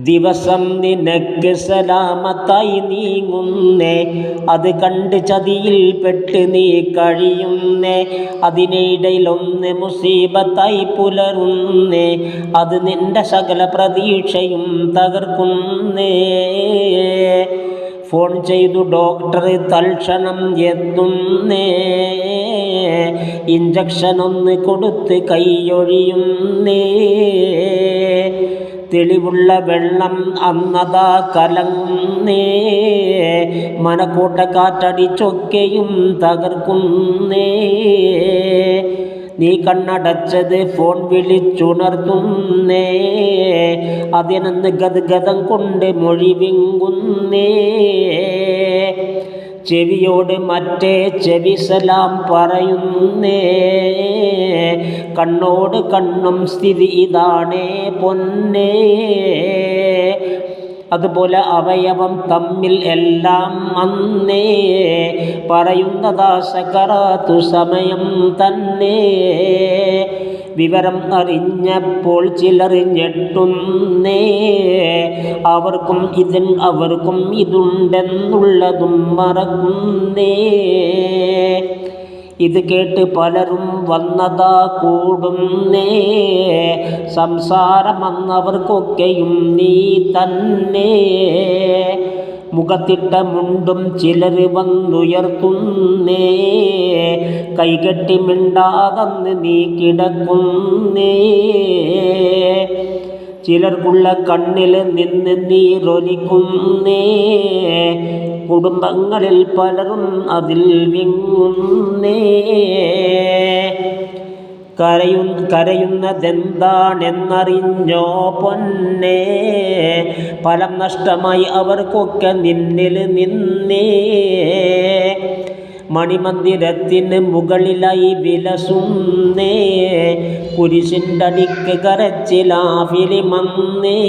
ദിവസം നിനക്ക് സലാമത്തായി നീങ്ങുന്നേ, അത് കണ്ട് ചതിയിൽ പെട്ട് നീ കഴിയുന്നേ. അതിനിടയിലൊന്ന് മുസീബത്തായി പുലരുന്നേ, അത് നിന്റെ സകല പ്രതീക്ഷയും തകർക്കുന്നേ. ഫോൺ ചെയ്തു ഡോക്ടർ തൽക്ഷണം എത്തുന്നേ, ഇഞ്ചക്ഷൻ ഒന്ന് കൊടുത്ത് കൈയൊഴിയുന്നേ. തെളിവുള്ള വെള്ളം അന്നതാ കലങ്ങുന്നേ, മനക്കൂട്ട കാറ്റടിച്ചൊക്കെയും തകർക്കുന്നേ. നീ കണ്ണടച്ചത് ഫോൺ വിളിച്ചുണർത്തുന്നേ, അതിനൊന്ന് ഗദ്ഗദം കൊണ്ട് മൊഴി വിങ്ങുന്നേ. ചെവിയോട് മറ്റേ ചെവി സലാം പറയുന്നേ, കണ്ണോട് കണ്ണും സ്ഥിതി ഇതാണേ പൊന്നേ. അതുപോലെ അവയവം തമ്മിൽ എല്ലാം അന്നേ, പറയുന്നതാ സകറാത്തു സമയം തന്നെ. വിവരം അറിഞ്ഞപ്പോൾ ചിലർ ഞെട്ടുന്നേ, അവർക്കും ഇതുണ്ടെന്നുള്ളതും മറക്കുന്നേ. ഇത് കേട്ട് പലരും വന്നതാ കൂടുന്നേ, സംസാരം വന്നവർക്കൊക്കെയും നീ തന്നെ. മുഖത്തിട്ട മുണ്ടും ചിലർ വന്നുയർത്തുന്നേ, കൈകെട്ടി മിണ്ടാതന്ന് നീ കിടക്കുന്നേ. ചിലർക്കുള്ള കണ്ണിൽ നിന്ന് നീരൊലിക്കുന്നേ, കുടുംബങ്ങളിൽ പലരും അതിൽ വിങ്ങുന്നേ. കരയുന്നതെന്താണെന്നറിഞ്ഞോ പൊന്നേ, ഫലം നഷ്ടമായി അവർക്കൊക്കെ നിന്നിൽ നിന്നേ. മണിമന്ദിരത്തിന് മുകളിലായി വിലസുന്നേ, കുരിശിൻ്റെ അടിക്ക് കരച്ചിലാ ഫിലിമന്നേ.